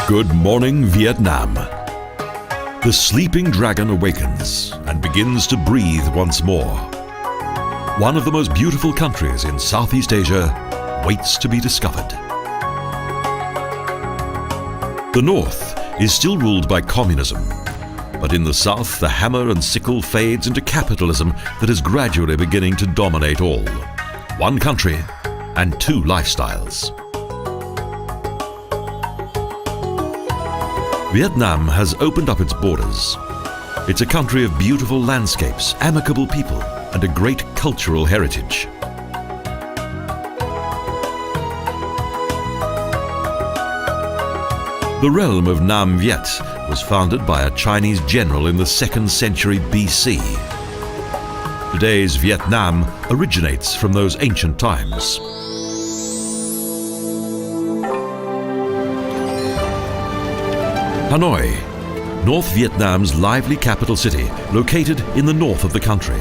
Good morning, Vietnam. The sleeping dragon awakens and begins to breathe once more. One of the most beautiful countries in Southeast Asia waits to be discovered. The North is still ruled by communism, but in the South, the hammer and sickle fades into capitalism that is gradually beginning to dominate all. One country and two lifestyles. Vietnam has opened up its borders. It's a country of beautiful landscapes, amicable people, and a great cultural heritage. The realm of Nam Viet was founded by a Chinese general in the 2nd century BC. Today's Vietnam originates from those ancient times. Hanoi, North Vietnam's lively capital city, located in the north of the country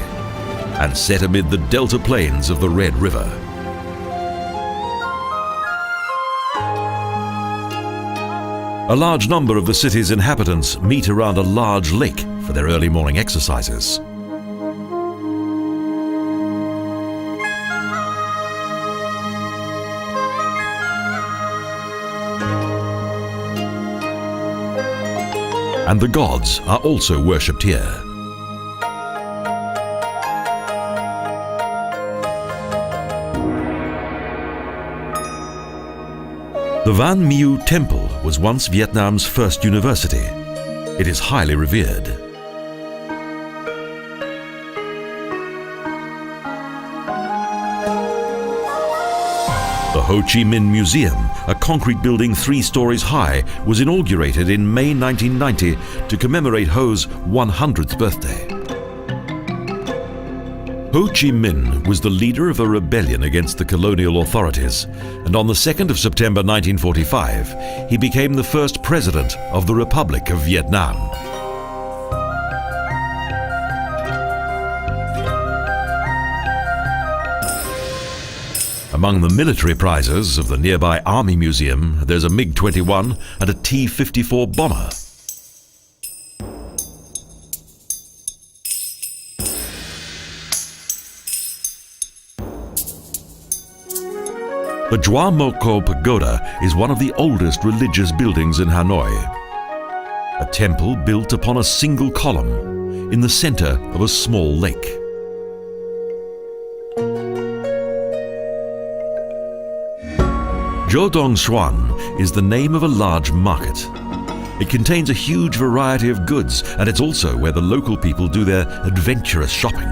and set amid the delta plains of the Red River. A large number of the city's inhabitants meet around a large lake for their early morning exercises. And the gods are also worshipped here. The Van Mieu Temple was once Vietnam's first university. It is highly revered. The Ho Chi Minh Museum, a concrete building 3 stories high, was inaugurated in May 1990 to commemorate Ho's 100th birthday. Ho Chi Minh was the leader of a rebellion against the colonial authorities, and on the 2nd of September 1945, he became the first president of the Republic of Vietnam. Among the military prizes of the nearby Army Museum, there's a MiG-21 and a T-54 bomber. The Chua Mot Cot Pagoda is one of the oldest religious buildings in Hanoi. A temple built upon a single column in the center of a small lake. Jo Dong Xuan is the name of a large market. It contains a huge variety of goods, and it's also where the local people do their adventurous shopping.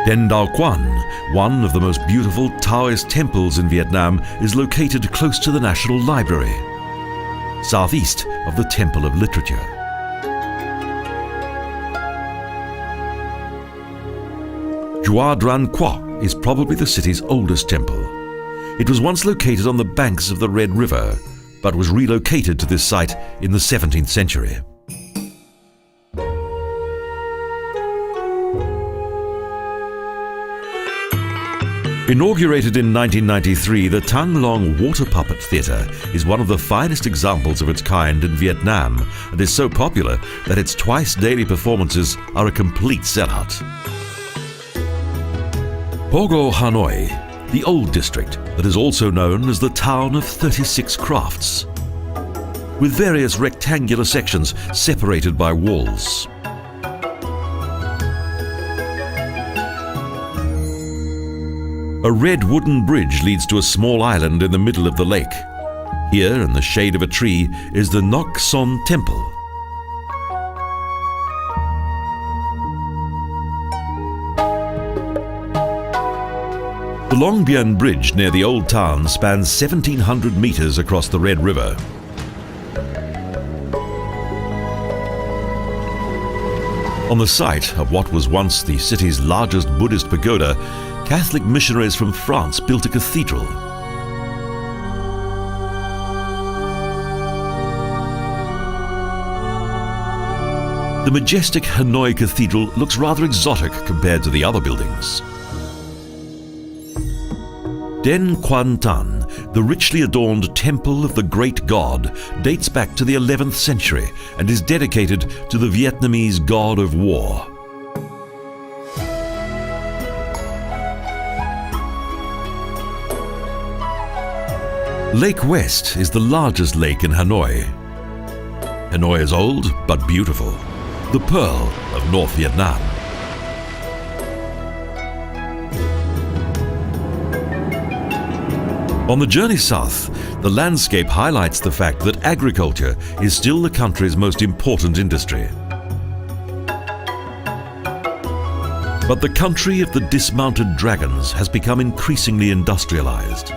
Den Dao Quan, one of the most beautiful Taoist temples in Vietnam, is located close to the National Library, southeast of the Temple of Literature. Dua Dran Quoc is probably the city's oldest temple. It was once located on the banks of the Red River, but was relocated to this site in the 17th century. Inaugurated in 1993, the Thang Long Water Puppet Theatre is one of the finest examples of its kind in Vietnam and is so popular that its twice-daily performances are a complete sellout. Pogo Hanoi, the old district that is also known as the town of 36 crafts, with various rectangular sections separated by walls. A red wooden bridge leads to a small island in the middle of the lake. Here, in the shade of a tree, is the Ngoc Son Temple. The Long Bien Bridge near the old town spans 1,700 meters across the Red River. On the site of what was once the city's largest Buddhist pagoda, Catholic missionaries from France built a cathedral. The majestic Hanoi Cathedral looks rather exotic compared to the other buildings. Den Quan Tan, the richly adorned temple of the great god, dates back to the 11th century and is dedicated to the Vietnamese god of war. Lake West is the largest lake in Hanoi. Hanoi is old but beautiful, the pearl of North Vietnam. On the journey south, the landscape highlights the fact that agriculture is still the country's most important industry. But the country of the dismounted dragons has become increasingly industrialized.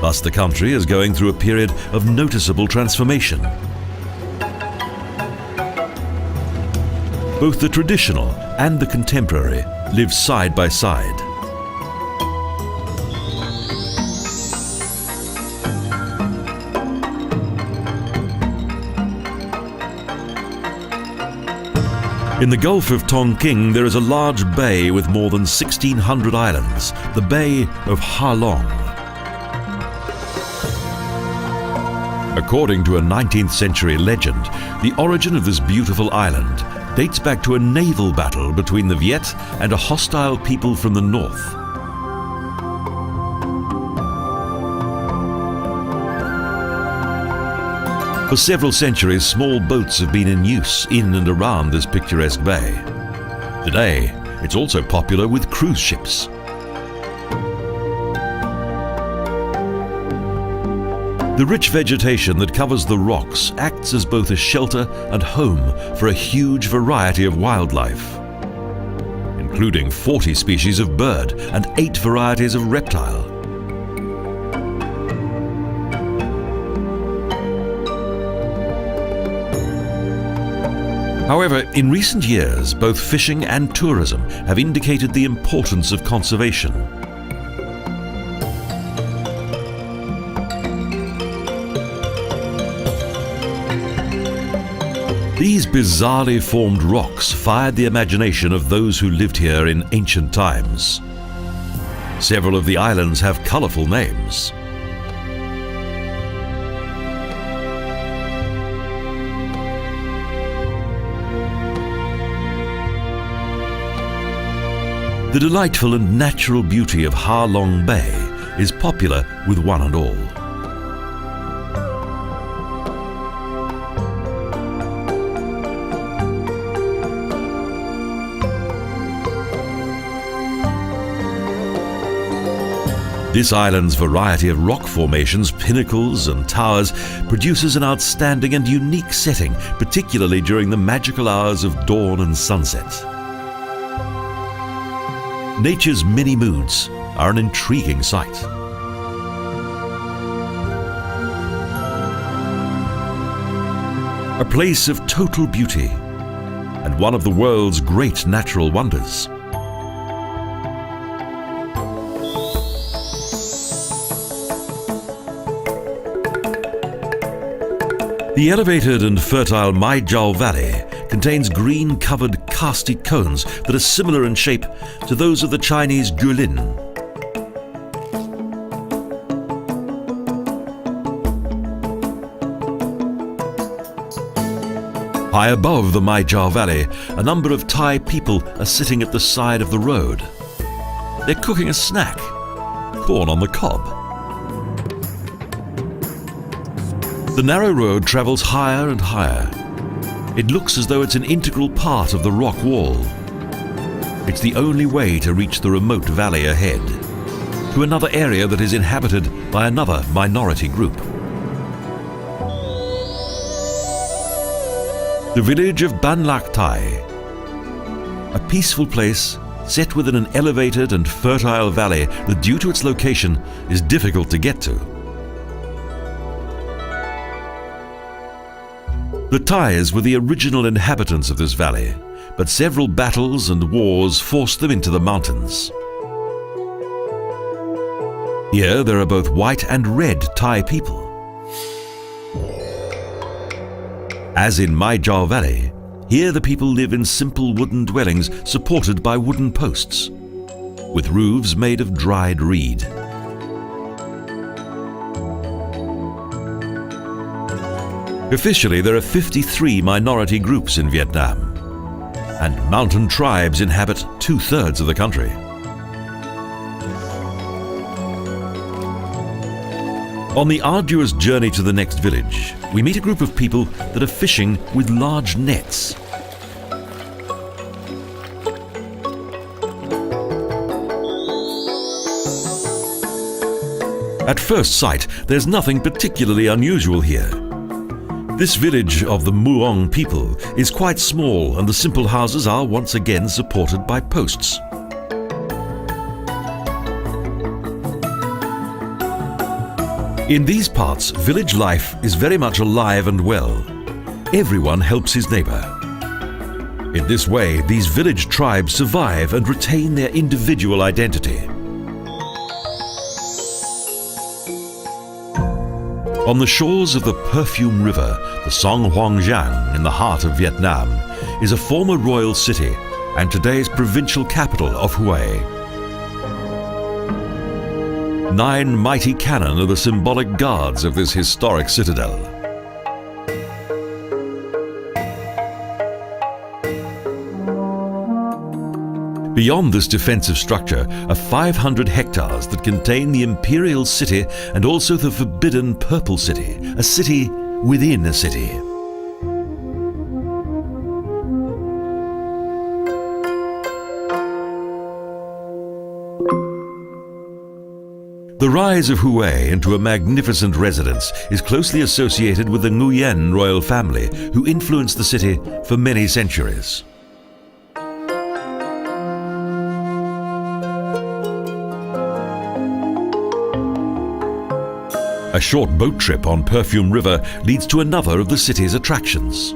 Thus, the country is going through a period of noticeable transformation. Both the traditional and the contemporary live side by side. In the Gulf of Tonkin, there is a large bay with more than 1,600 islands, the Bay of Ha Long. According to a 19th century legend, the origin of this beautiful island dates back to a naval battle between the Viet and a hostile people from the north. For several centuries, small boats have been in use in and around this picturesque bay. Today, it's also popular with cruise ships. The rich vegetation that covers the rocks acts as both a shelter and home for a huge variety of wildlife, including 40 species of bird and 8 varieties of reptile. However, in recent years, both fishing and tourism have indicated the importance of conservation. These bizarrely formed rocks fired the imagination of those who lived here in ancient times. Several of the islands have colourful names. The delightful and natural beauty of Ha Long Bay is popular with one and all. This island's variety of rock formations, pinnacles and towers produces an outstanding and unique setting, particularly during the magical hours of dawn and sunset. Nature's many moods are an intriguing sight. A place of total beauty and one of the world's great natural wonders. The elevated and fertile Mai Jiao Valley contains green-covered karstic cones that are similar in shape to those of the Chinese Guilin. High above the Mai Jiao Valley, a number of Thai people are sitting at the side of the road. They're cooking a snack, corn on the cob. The narrow road travels higher and higher. It looks as though it's an integral part of the rock wall. It's the only way to reach the remote valley ahead, to another area that is inhabited by another minority group. The village of Ban Lak Thai, a peaceful place set within an elevated and fertile valley that, due to its location, is difficult to get to. The Thais were the original inhabitants of this valley, but several battles and wars forced them into the mountains. Here there are both white and red Thai people. As in Mai Jiao Valley, here the people live in simple wooden dwellings supported by wooden posts, with roofs made of dried reed. Officially, there are 53 minority groups in Vietnam, and mountain tribes inhabit 2/3 of the country. On the arduous journey to the next village, we meet a group of people that are fishing with large nets. At first sight, there's nothing particularly unusual here. This village of the Muong people is quite small, and the simple houses are once again supported by posts. In these parts, village life is very much alive and well. Everyone helps his neighbor. In this way, these village tribes survive and retain their individual identity. On the shores of the Perfume River, the Song Huong in the heart of Vietnam, is a former royal city and today's provincial capital of Hue. 9 mighty cannon are the symbolic guards of this historic citadel. Beyond this defensive structure are 500 hectares that contain the Imperial City and also the forbidden Purple City, a city within a city. The rise of Hue into a magnificent residence is closely associated with the Nguyen royal family, who influenced the city for many centuries. A short boat trip on Perfume River leads to another of the city's attractions.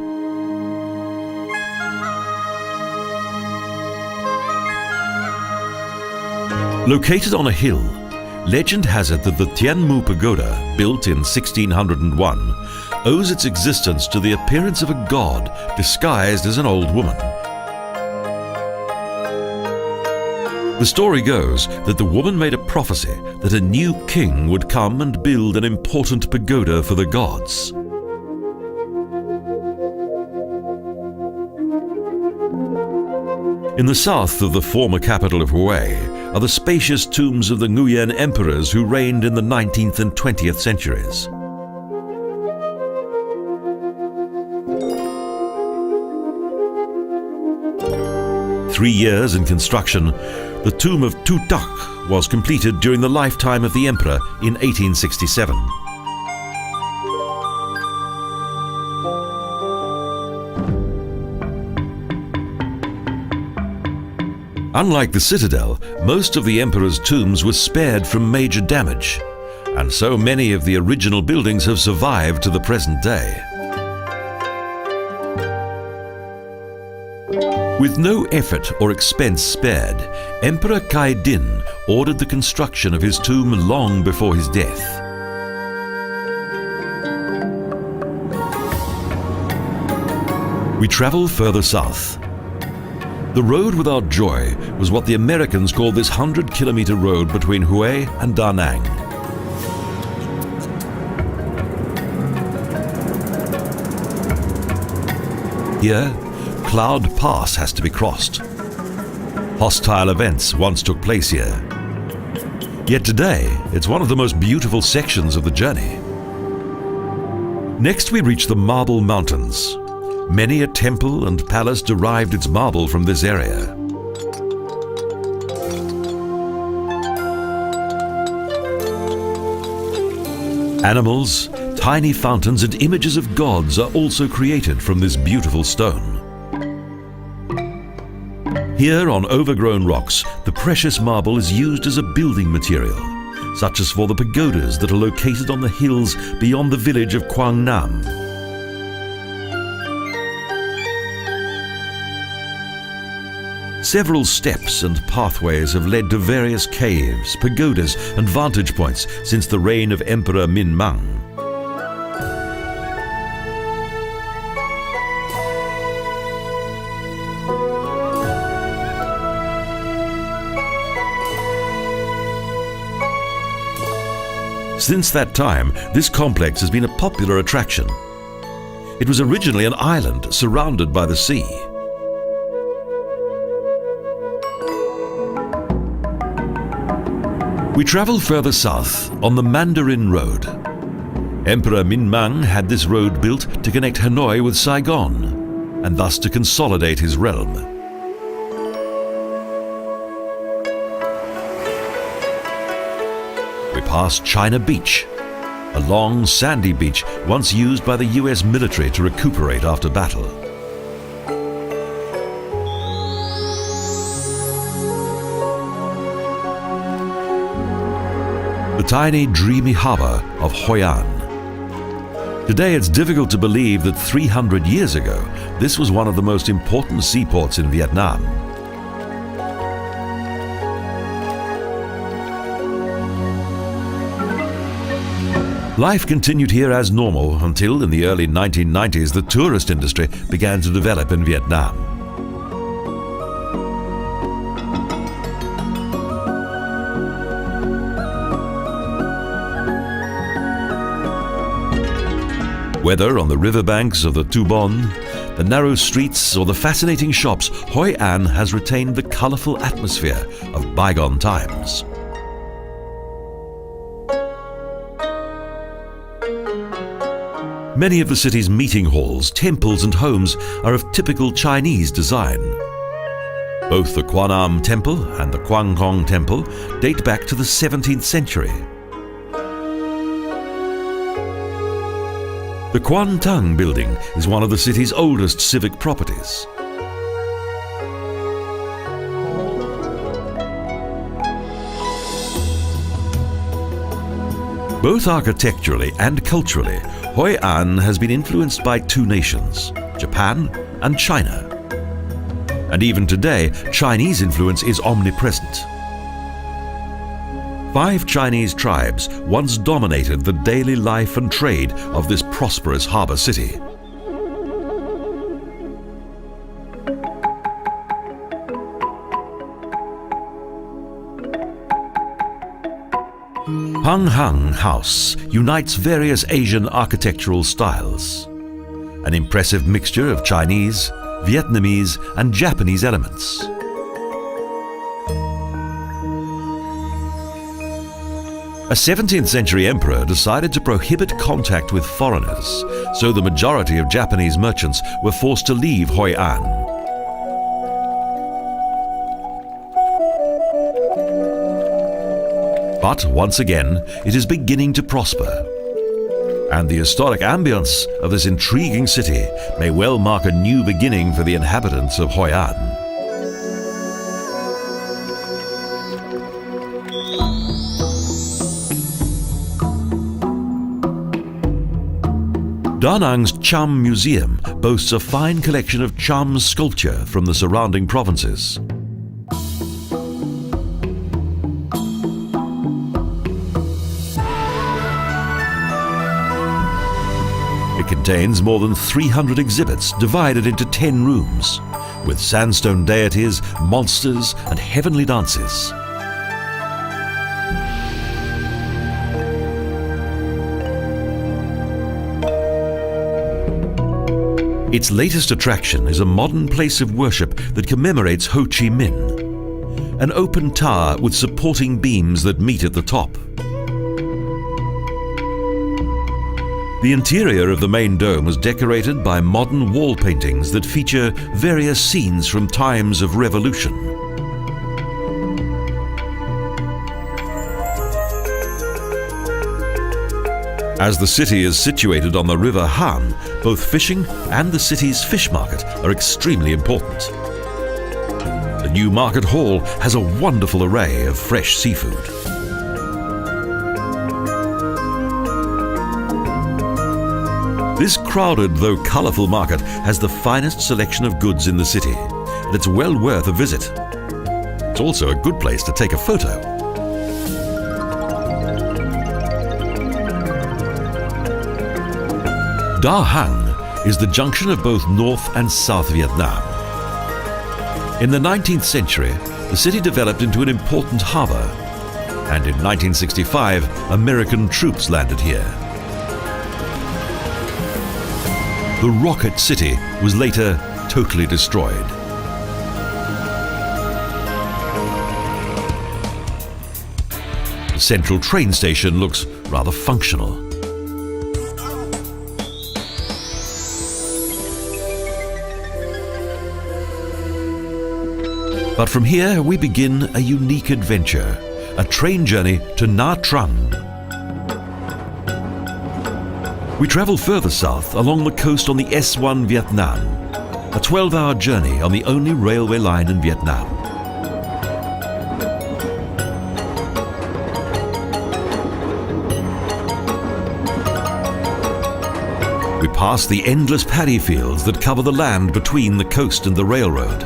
Located on a hill, legend has it that the Cham Pagoda, built in 1601, owes its existence to the appearance of a god disguised as an old woman. The story goes that the woman made a prophecy that a new king would come and build an important pagoda for the gods. In the south of the former capital of Hue are the spacious tombs of the Nguyen emperors who reigned in the 19th and 20th centuries. Three years in construction, the tomb of Tu Tak was completed during the lifetime of the emperor in 1867. Unlike the citadel, most of the emperor's tombs were spared from major damage, and so many of the original buildings have survived to the present day. With no effort or expense spared, Emperor Kai Din ordered the construction of his tomb long before his death. We travel further south. The road without joy was what the Americans called this 100-kilometer road between Hue and Da Nang. Here, Cloud Pass has to be crossed. Hostile events once took place here. Yet today, it's one of the most beautiful sections of the journey. Next we reach the Marble Mountains. Many a temple and palace derived its marble from this area. Animals, tiny fountains and images of gods are also created from this beautiful stone. Here on overgrown rocks, the precious marble is used as a building material, such as for the pagodas that are located on the hills beyond the village of Quang Nam. Several steps and pathways have led to various caves, pagodas and vantage points since the reign of Emperor Minh Mang. Since that time, this complex has been a popular attraction. It was originally an island surrounded by the sea. We travel further south on the Mandarin Road. Emperor Minh Mang had this road built to connect Hanoi with Saigon, and thus to consolidate his realm. We pass China Beach, a long sandy beach once used by the US military to recuperate after battle. The tiny, dreamy harbour of Hoi An. Today it's difficult to believe that 300 years ago this was one of the most important seaports in Vietnam. Life continued here as normal until in the early 1990s the tourist industry began to develop in Vietnam. Whether on the riverbanks of the Tu Bon, the narrow streets or the fascinating shops, Hoi An has retained the colourful atmosphere of bygone times. Many of the city's meeting halls, temples and homes are of typical Chinese design. Both the Quan Am Temple and the Quang Kong Temple date back to the 17th century. The Quan Tung building is one of the city's oldest civic properties. Both architecturally and culturally, Hoi An has been influenced by two nations, Japan and China. And even today, Chinese influence is omnipresent. 5 Chinese tribes once dominated the daily life and trade of this prosperous harbour city. Hung Hung House unites various Asian architectural styles, an impressive mixture of Chinese, Vietnamese and Japanese elements. A 17th century emperor decided to prohibit contact with foreigners, so the majority of Japanese merchants were forced to leave Hoi An. But once again, it is beginning to prosper. And the historic ambience of this intriguing city may well mark a new beginning for the inhabitants of Hoi An. Da Nang's Cham Museum boasts a fine collection of Cham sculpture from the surrounding provinces. It contains more than 300 exhibits divided into 10 rooms, with sandstone deities, monsters and heavenly dances. Its latest attraction is a modern place of worship that commemorates Ho Chi Minh, an open tower with supporting beams that meet at the top. The interior of the main dome was decorated by modern wall paintings that feature various scenes from times of revolution. As the city is situated on the River Han, both fishing and the city's fish market are extremely important. The new market hall has a wonderful array of fresh seafood. This crowded though colourful market has the finest selection of goods in the city, and it's well worth a visit. It's also a good place to take a photo. Da Hang is the junction of both North and South Vietnam. In the 19th century, the city developed into an important harbour, and in 1965, American troops landed here. the rocket city was later totally destroyed. The central train station looks rather functional. But from here we begin a unique adventure, a train journey to Nha Trang. We travel further south along the coast on the S1 Vietnam, a 12-hour journey on the only railway line in Vietnam. We pass the endless paddy fields that cover the land between the coast and the railroad.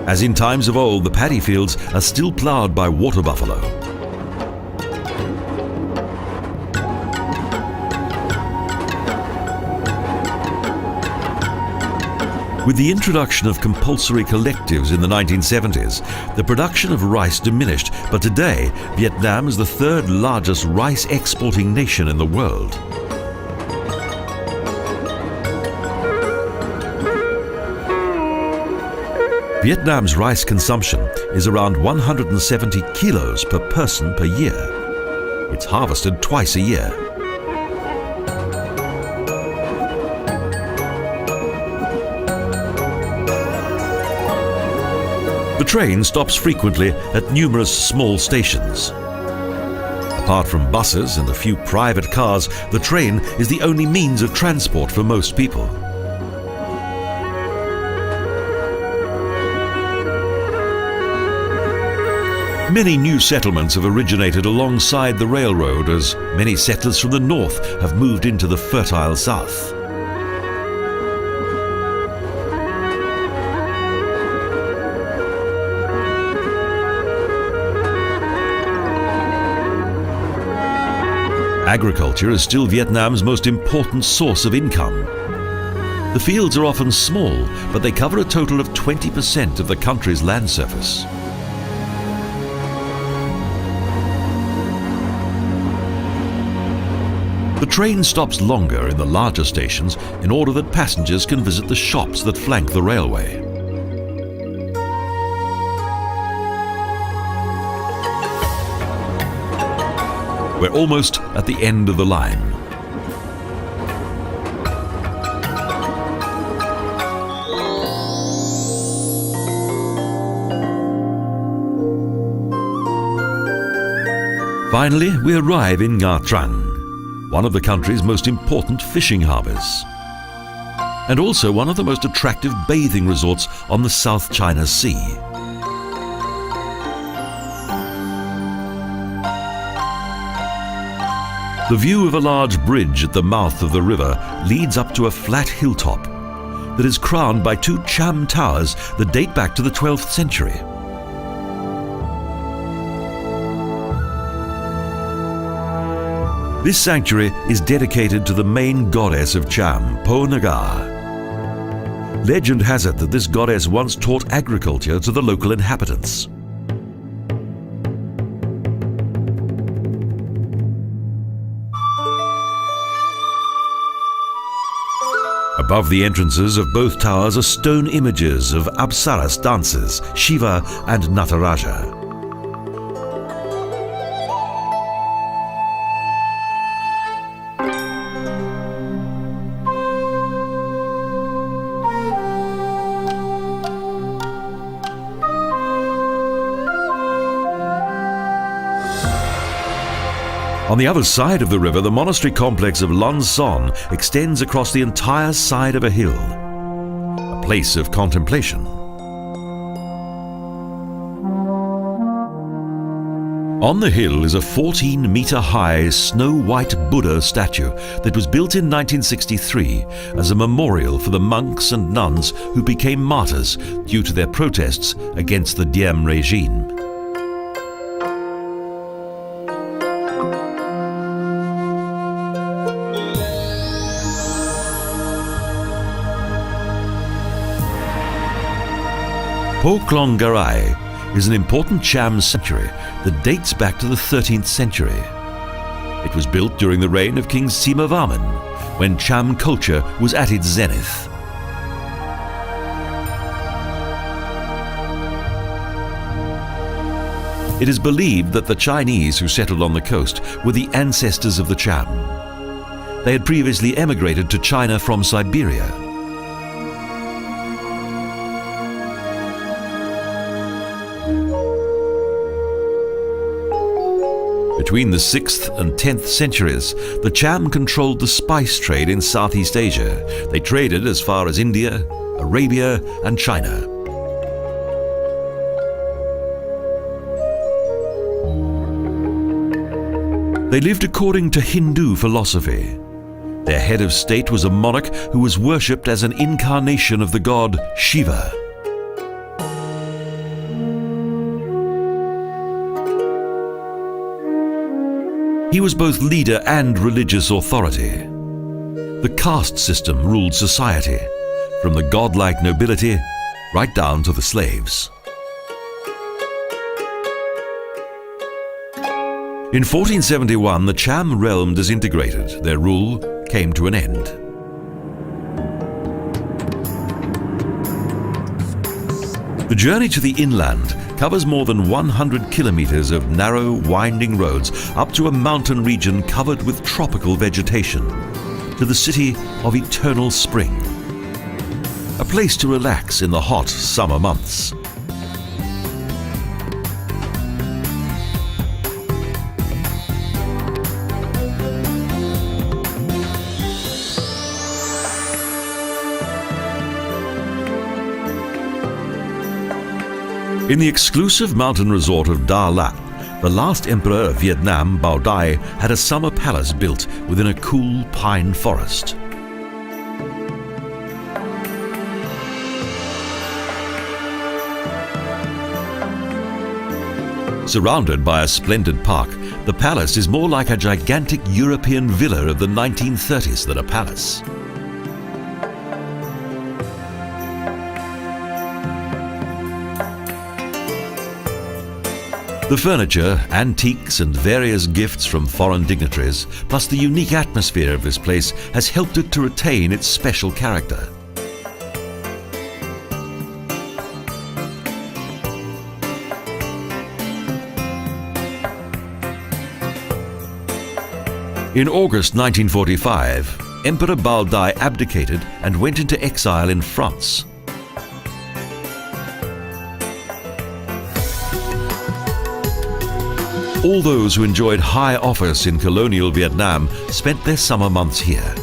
As in times of old, the paddy fields are still ploughed by water buffalo. With the introduction of compulsory collectives in the 1970s, the production of rice diminished, but today Vietnam is the third largest rice exporting nation in the world. Vietnam's rice consumption is around 170 kilos per person per year. It's harvested twice a year. The train stops frequently at numerous small stations. Apart from buses and a few private cars, the train is the only means of transport for most people. Many new settlements have originated alongside the railroad as many settlers from the north have moved into the fertile south. Agriculture is still Vietnam's most important source of income. The fields are often small, but they cover a total of 20% of the country's land surface. The train stops longer in the larger stations in order that passengers can visit the shops that flank the railway. We're almost at the end of the line. Finally, we arrive in Nha Trang, one of the country's most important fishing harbours, and also one of the most attractive bathing resorts on the South China Sea. The view of a large bridge at the mouth of the river leads up to a flat hilltop that is crowned by two Cham towers that date back to the 12th century. This sanctuary is dedicated to the main goddess of Cham, Po Naga. Legend has it that this goddess once taught agriculture to the local inhabitants. Above the entrances of both towers are stone images of Apsaras dancers, Shiva and Nataraja. On the other side of the river, the monastery complex of Lon Son extends across the entire side of a hill, a place of contemplation. On the hill is a 14-meter-high snow-white Buddha statue that was built in 1963 as a memorial for the monks and nuns who became martyrs due to their protests against the Diem regime. Po Klong Garai is an important Cham sanctuary that dates back to the 13th century. It was built during the reign of King Sima Vaman, when Cham culture was at its zenith. It is believed that the Chinese who settled on the coast were the ancestors of the Cham. They had previously emigrated to China from Siberia. Between the 6th and 10th centuries, the Cham controlled the spice trade in Southeast Asia. They traded as far as India, Arabia, and China. They lived according to Hindu philosophy. Their head of state was a monarch who was worshipped as an incarnation of the god Shiva. He was both leader and religious authority. The caste system ruled society, from the godlike nobility right down to the slaves. In 1471, the Cham realm disintegrated. Their rule came to an end. The journey to the inland covers more than 100 kilometers of narrow, winding roads up to a mountain region covered with tropical vegetation, to the city of eternal spring, a place to relax in the hot summer months. In the exclusive mountain resort of Da Lat, the last emperor of Vietnam, Bao Dai, had a summer palace built within a cool pine forest. Surrounded by a splendid park, the palace is more like a gigantic European villa of the 1930s than a palace. The furniture, antiques and various gifts from foreign dignitaries, plus the unique atmosphere of this place has helped it to retain its special character. In August 1945, Emperor Bao Dai abdicated and went into exile in France. All those who enjoyed high office in colonial Vietnam spent their summer months here.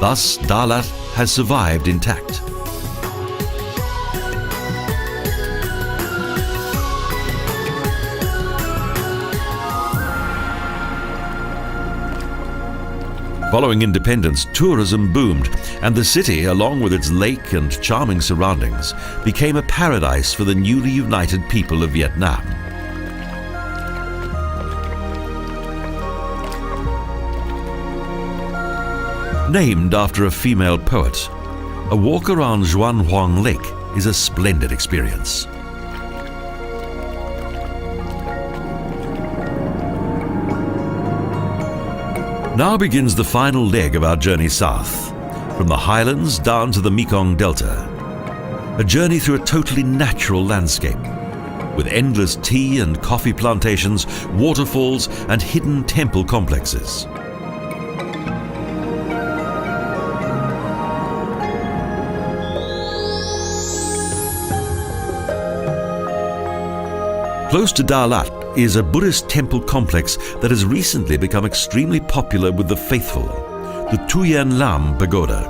Thus, Da Lat has survived intact. Following independence, tourism boomed, and the city, along with its lake and charming surroundings, became a paradise for the newly united people of Vietnam. Named after a female poet, a walk around Song Huong Lake is a splendid experience. Now begins the final leg of our journey south, from the highlands down to the Mekong Delta. A journey through a totally natural landscape, with endless tea and coffee plantations, waterfalls and hidden temple complexes. Close to Da Lat is a Buddhist temple complex that has recently become extremely popular with the faithful, the Thuyen Lam Pagoda.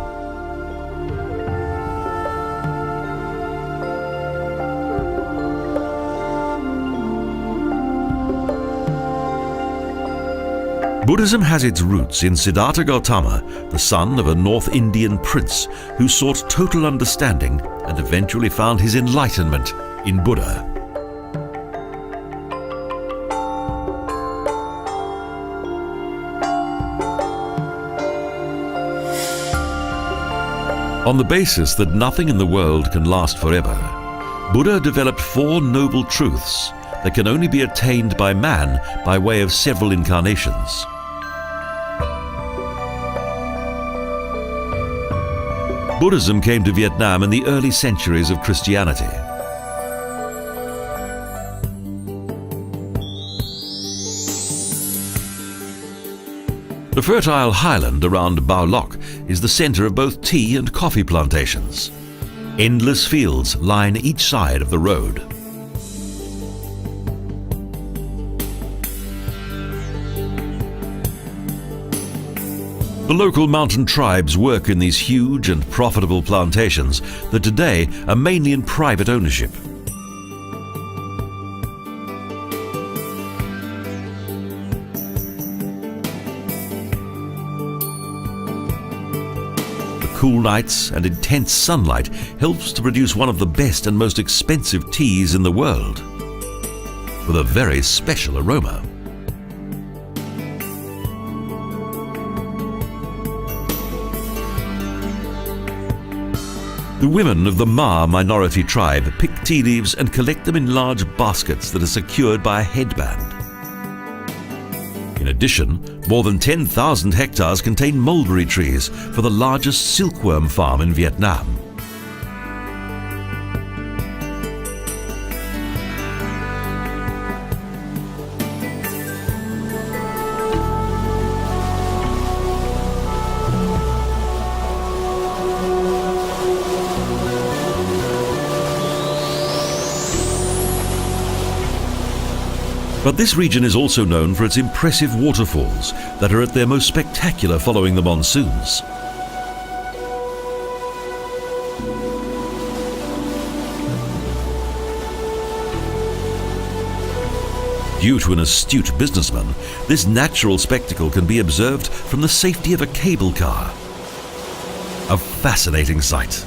Buddhism has its roots in Siddhartha Gautama, the son of a North Indian prince who sought total understanding and eventually found his enlightenment in Buddha. On the basis that nothing in the world can last forever, Buddha developed 4 noble truths that can only be attained by man by way of several incarnations. Buddhism came to Vietnam in the early centuries of Christianity. The fertile highland around Bao Loc is the center of both tea and coffee plantations. Endless fields line each side of the road. The local mountain tribes work in these huge and profitable plantations that today are mainly in private ownership. Cool nights and intense sunlight helps to produce one of the best and most expensive teas in the world, with a very special aroma. The women of the Ma minority tribe pick tea leaves and collect them in large baskets that are secured by a headband. In addition, more than 10,000 hectares contain mulberry trees for the largest silkworm farm in Vietnam. But this region is also known for its impressive waterfalls that are at their most spectacular following the monsoons. Due to an astute businessman, this natural spectacle can be observed from the safety of a cable car. A fascinating sight.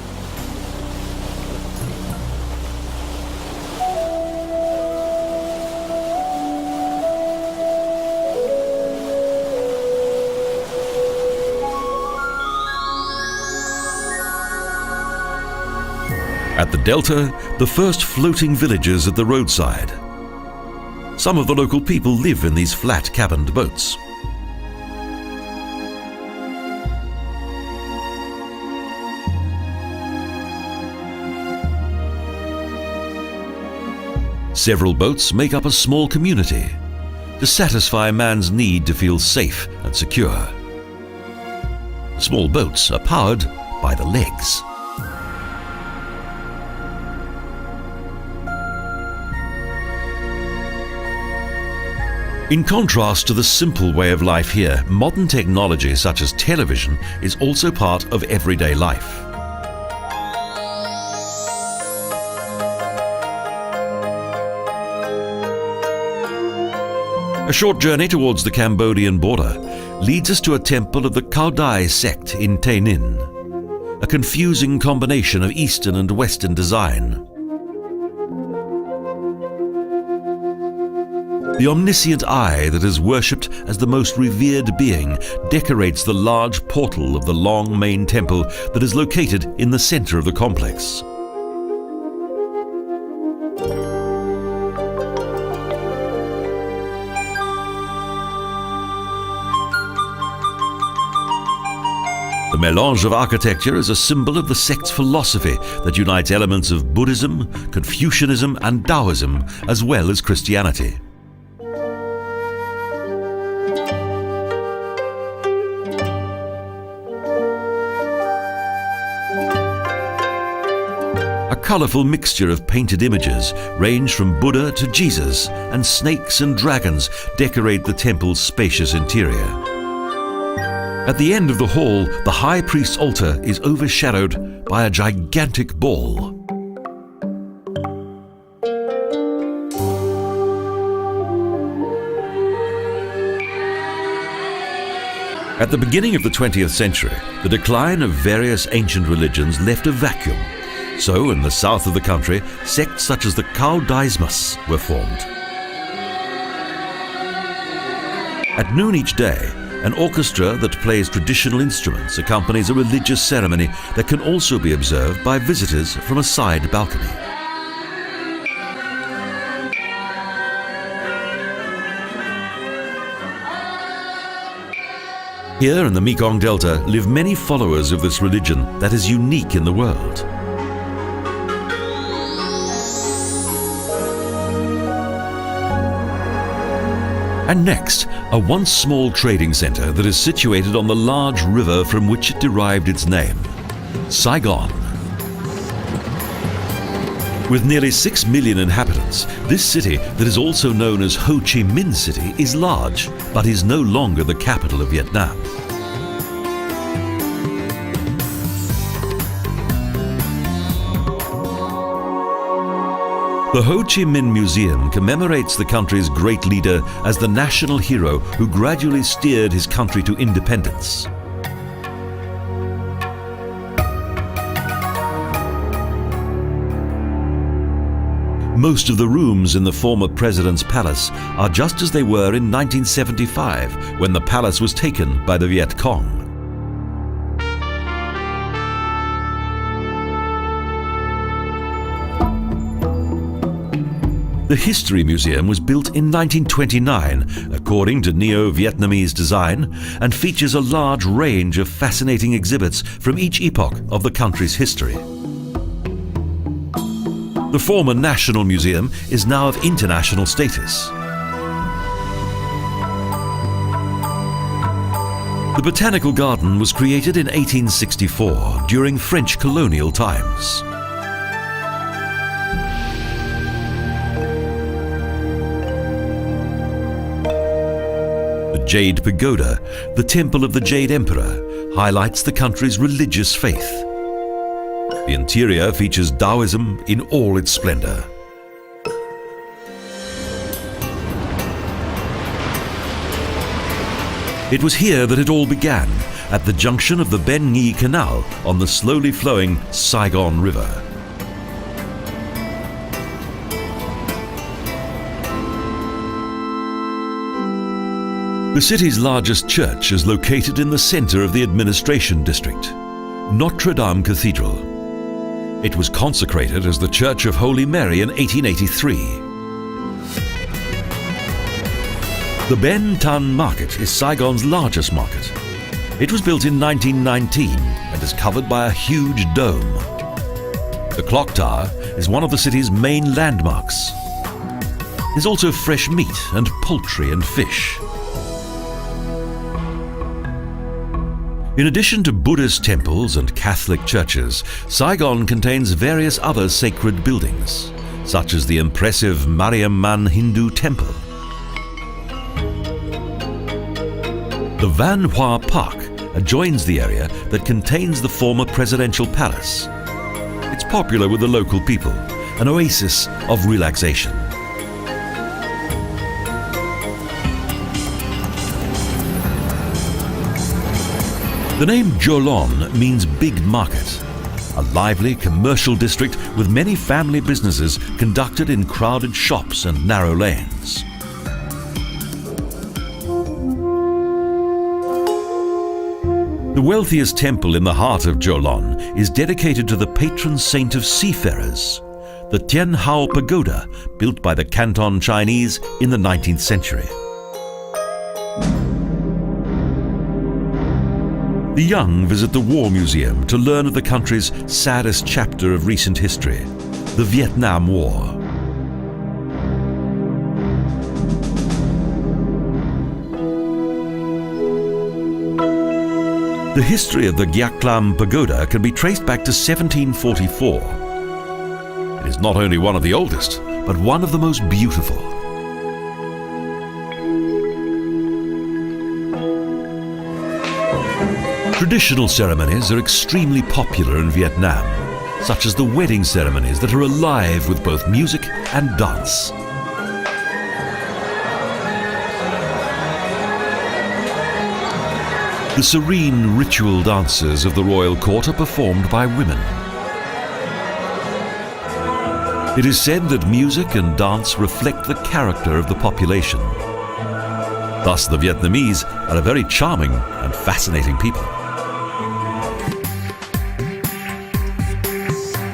At the delta, the first floating villages at the roadside. Some of the local people live in these flat cabined boats. Several boats make up a small community to satisfy man's need to feel safe and secure. Small boats are powered by the legs. In contrast to the simple way of life here, modern technology such as television is also part of everyday life. A short journey towards the Cambodian border leads us to a temple of the Cao Dai sect in Tay Ninh, a confusing combination of Eastern and Western design. The omniscient eye that is worshipped as the most revered being decorates the large portal of the long main temple that is located in the center of the complex. The mélange of architecture is a symbol of the sect's philosophy that unites elements of Buddhism, Confucianism and Daoism, as well as Christianity. A colourful mixture of painted images range from Buddha to Jesus, and snakes and dragons decorate the temple's spacious interior. At the end of the hall, the high priest's altar is overshadowed by a gigantic ball. At the beginning of the 20th century, the decline of various ancient religions left a vacuum. So, in the south of the country, sects such as the Cao Daismas were formed. At noon each day, an orchestra that plays traditional instruments accompanies a religious ceremony that can also be observed by visitors from a side balcony. Here in the Mekong Delta live many followers of this religion that is unique in the world. And next, a once small trading center that is situated on the large river from which it derived its name, Saigon. With nearly 6 million inhabitants, this city that is also known as Ho Chi Minh City is large, but is no longer the capital of Vietnam. The Ho Chi Minh Museum commemorates the country's great leader as the national hero who gradually steered his country to independence. Most of the rooms in the former president's palace are just as they were in 1975, when the palace was taken by the Viet Cong. The History Museum was built in 1929 according to Neo-Vietnamese design and features a large range of fascinating exhibits from each epoch of the country's history. The former National Museum is now of international status. The Botanical Garden was created in 1864 during French colonial times. The Jade Pagoda, the temple of the Jade Emperor, highlights the country's religious faith. The interior features Daoism in all its splendour. It was here that it all began, at the junction of the Ben Nghe Canal on the slowly flowing Saigon River. The city's largest church is located in the centre of the administration district, Notre Dame Cathedral. It was consecrated as the Church of Holy Mary in 1883. The Ben Thanh Market is Saigon's largest market. It was built in 1919 and is covered by a huge dome. The clock tower is one of the city's main landmarks. There's also fresh meat and poultry and fish. In addition to Buddhist temples and Catholic churches, Saigon contains various other sacred buildings, such as the impressive Mariamman Hindu temple. The Van Hoa Park adjoins the area that contains the former presidential palace. It's popular with the local people, an oasis of relaxation. The name Jolon means big market, a lively commercial district with many family businesses conducted in crowded shops and narrow lanes. The wealthiest temple in the heart of Jolon is dedicated to the patron saint of seafarers, the Tien Hau Pagoda, built by the Canton Chinese in the 19th century. The young visit the War Museum to learn of the country's saddest chapter of recent history, the Vietnam War. The history of the Giak Lam Pagoda can be traced back to 1744. It is not only one of the oldest, but one of the most beautiful. Traditional ceremonies are extremely popular in Vietnam, such as the wedding ceremonies that are alive with both music and dance. The serene ritual dances of the royal court are performed by women. It is said that music and dance reflect the character of the population. Thus, the Vietnamese are a very charming and fascinating people.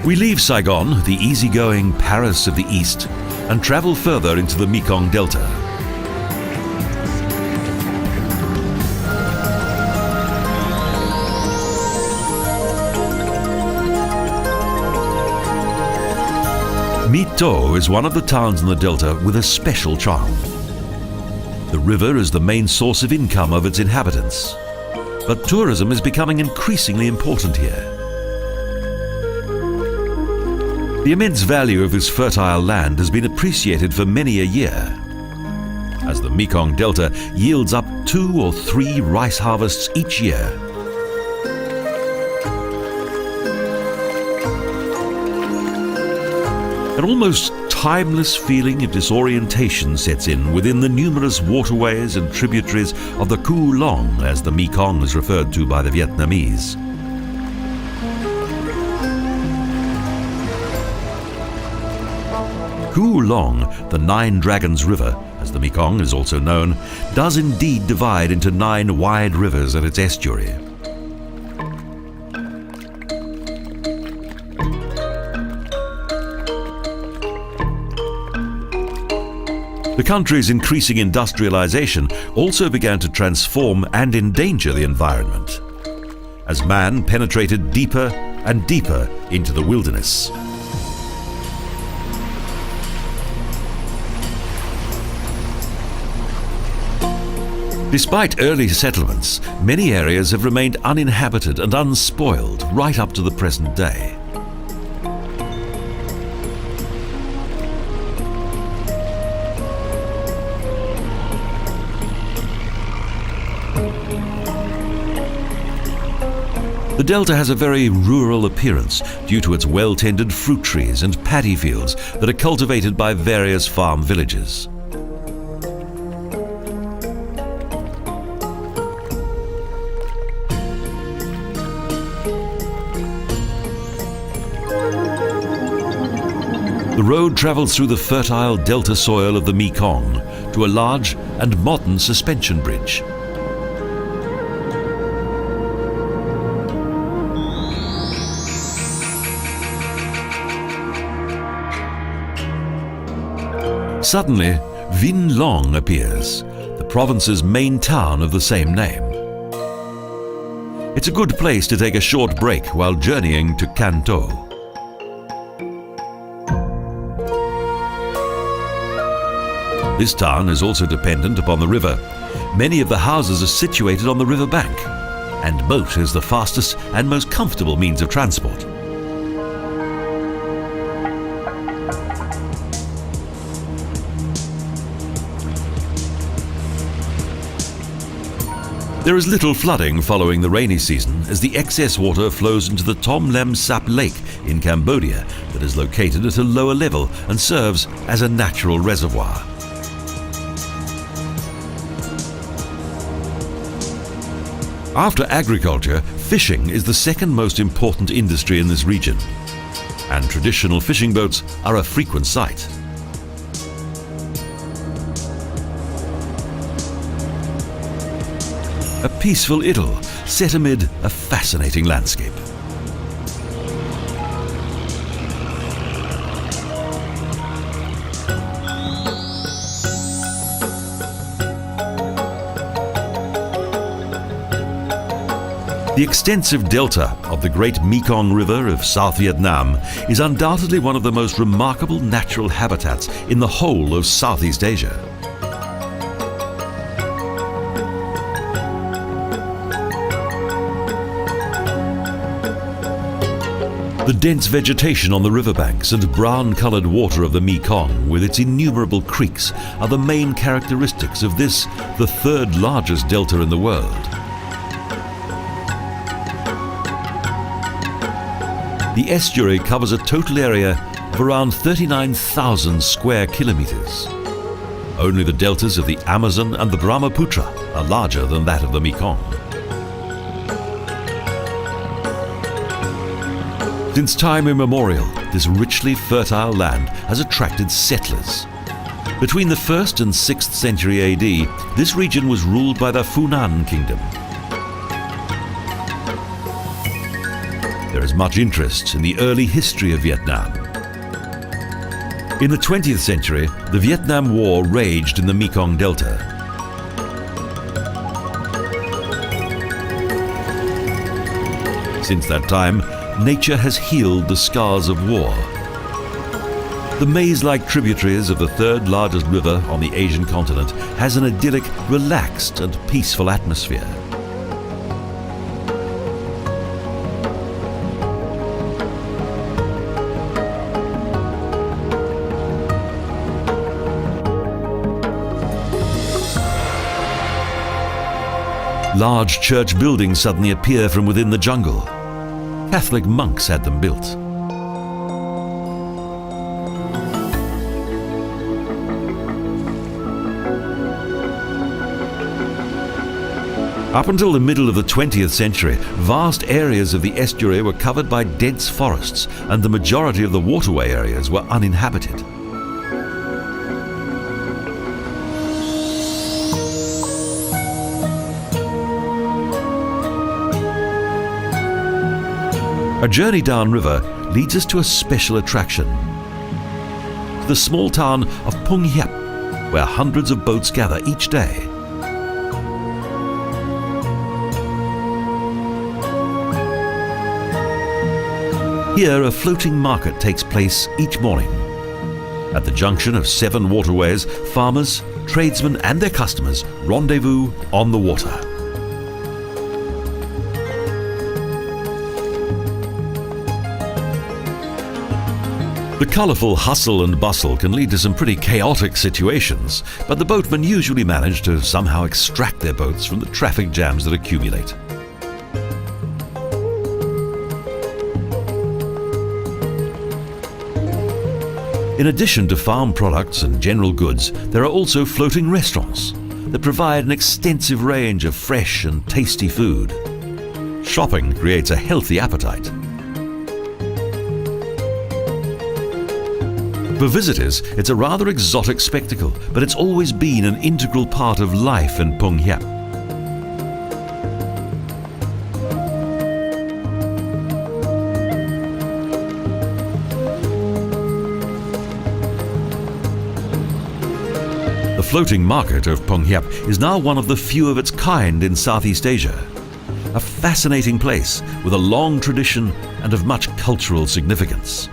We leave Saigon, the easygoing Paris of the East, and travel further into the Mekong Delta. My To is one of the towns in the delta with a special charm. The river is the main source of income of its inhabitants, but tourism is becoming increasingly important here. The immense value of this fertile land has been appreciated for many a year, as the Mekong Delta yields up 2 or 3 rice harvests each year. An almost timeless feeling of disorientation sets in within the numerous waterways and tributaries of the Cuu Long, as the Mekong is referred to by the Vietnamese. Cuu Long, the Nine Dragons River, as the Mekong is also known, does indeed divide into 9 wide rivers at its estuary. The country's increasing industrialization also began to transform and endanger the environment, as man penetrated deeper and deeper into the wilderness. Despite early settlements, many areas have remained uninhabited and unspoiled right up to the present day. The delta has a very rural appearance due to its well-tended fruit trees and paddy fields that are cultivated by various farm villages. The road travels through the fertile delta soil of the Mekong to a large and modern suspension bridge. Suddenly, Vinh Long appears, the province's main town of the same name. It's a good place to take a short break while journeying to Can Tho. This town is also dependent upon the river. Many of the houses are situated on the river bank, and boat is the fastest and most comfortable means of transport. There is little flooding following the rainy season, as the excess water flows into the Tom Lem Sap Lake in Cambodia that is located at a lower level and serves as a natural reservoir. After agriculture, fishing is the second most important industry in this region, and traditional fishing boats are a frequent sight. A peaceful idyll set amid a fascinating landscape. The extensive delta of the Great Mekong River of South Vietnam is undoubtedly one of the most remarkable natural habitats in the whole of Southeast Asia. The dense vegetation on the riverbanks and brown-coloured water of the Mekong with its innumerable creeks are the main characteristics of this, the third largest delta in the world. The estuary covers a total area of around 39,000 square kilometres. Only the deltas of the Amazon and the Brahmaputra are larger than that of the Mekong. Since time immemorial, this richly fertile land has attracted settlers. Between the 1st and 6th century AD, this region was ruled by the Funan Kingdom. There is much interest in the early history of Vietnam. In the 20th century, the Vietnam War raged in the Mekong Delta. Since that time, nature has healed the scars of war. The maze-like tributaries of the third largest river on the Asian continent has an idyllic, relaxed and peaceful atmosphere. Large church buildings suddenly appear from within the jungle. Catholic monks had them built. Up until the middle of the 20th century, vast areas of the estuary were covered by dense forests, and the majority of the waterway areas were uninhabited. A journey downriver leads us to a special attraction, the small town of Phung Hiap, where hundreds of boats gather each day. Here, a floating market takes place each morning. At the junction of 7 waterways, farmers, tradesmen and their customers rendezvous on the water. The colourful hustle and bustle can lead to some pretty chaotic situations, but the boatmen usually manage to somehow extract their boats from the traffic jams that accumulate. In addition to farm products and general goods, there are also floating restaurants that provide an extensive range of fresh and tasty food. Shopping creates a healthy appetite. For visitors, it's a rather exotic spectacle, but it's always been an integral part of life in Phung Hiap. The floating market of Phung Hiap is now one of the few of its kind in Southeast Asia. A fascinating place with a long tradition and of much cultural significance.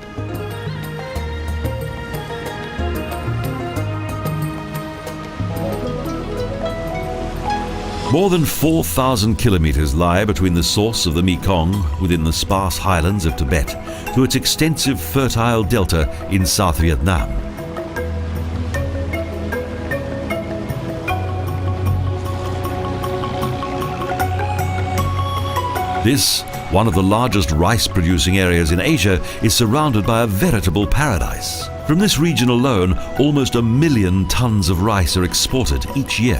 More than 4,000 kilometers lie between the source of the Mekong within the sparse highlands of Tibet to its extensive fertile delta in South Vietnam. This, one of the largest rice-producing areas in Asia, is surrounded by a veritable paradise. From this region alone, almost 1 million tons of rice are exported each year.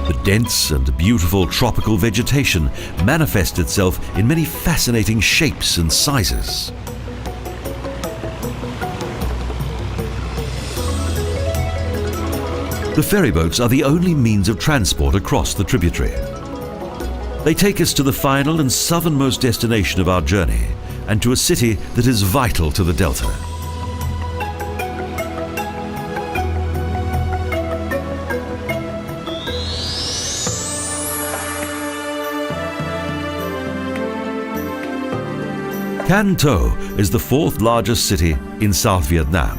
The dense and beautiful tropical vegetation manifests itself in many fascinating shapes and sizes. The ferryboats are the only means of transport across the tributary. They take us to the final and southernmost destination of our journey, and to a city that is vital to the delta. Can Tho is the 4th largest city in South Vietnam.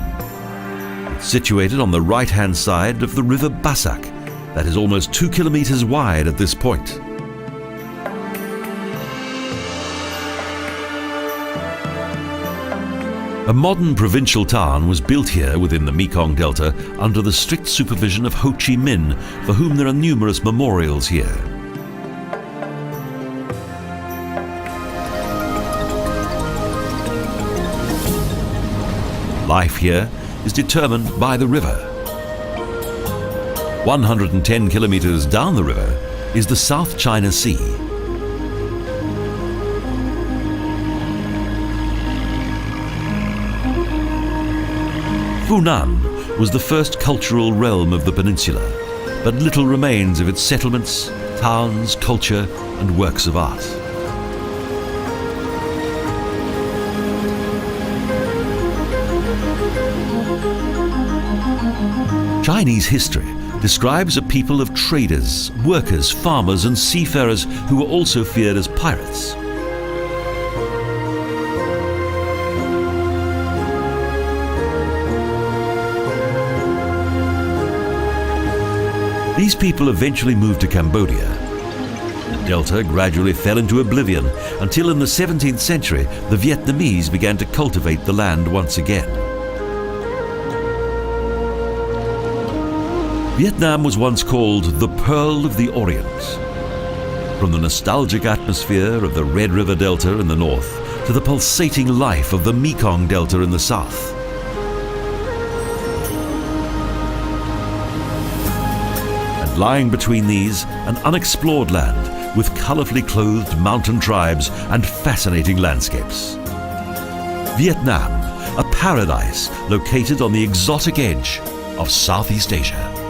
It's situated on the right-hand side of the river Bassac, that is almost 2 kilometers wide at this point. A modern provincial town was built here within the Mekong Delta under the strict supervision of Ho Chi Minh, for whom there are numerous memorials here. Life here is determined by the river. 110 kilometers down the river is the South China Sea. Funan was the first cultural realm of the peninsula, but little remains of its settlements, towns, culture, and works of art. Chinese history describes a people of traders, workers, farmers and seafarers who were also feared as pirates. These people eventually moved to Cambodia. The delta gradually fell into oblivion until in the 17th century the Vietnamese began to cultivate the land once again. Vietnam was once called the Pearl of the Orient. From the nostalgic atmosphere of the Red River Delta in the north to the pulsating life of the Mekong Delta in the south. And lying between these, an unexplored land with colourfully clothed mountain tribes and fascinating landscapes. Vietnam, a paradise located on the exotic edge of Southeast Asia.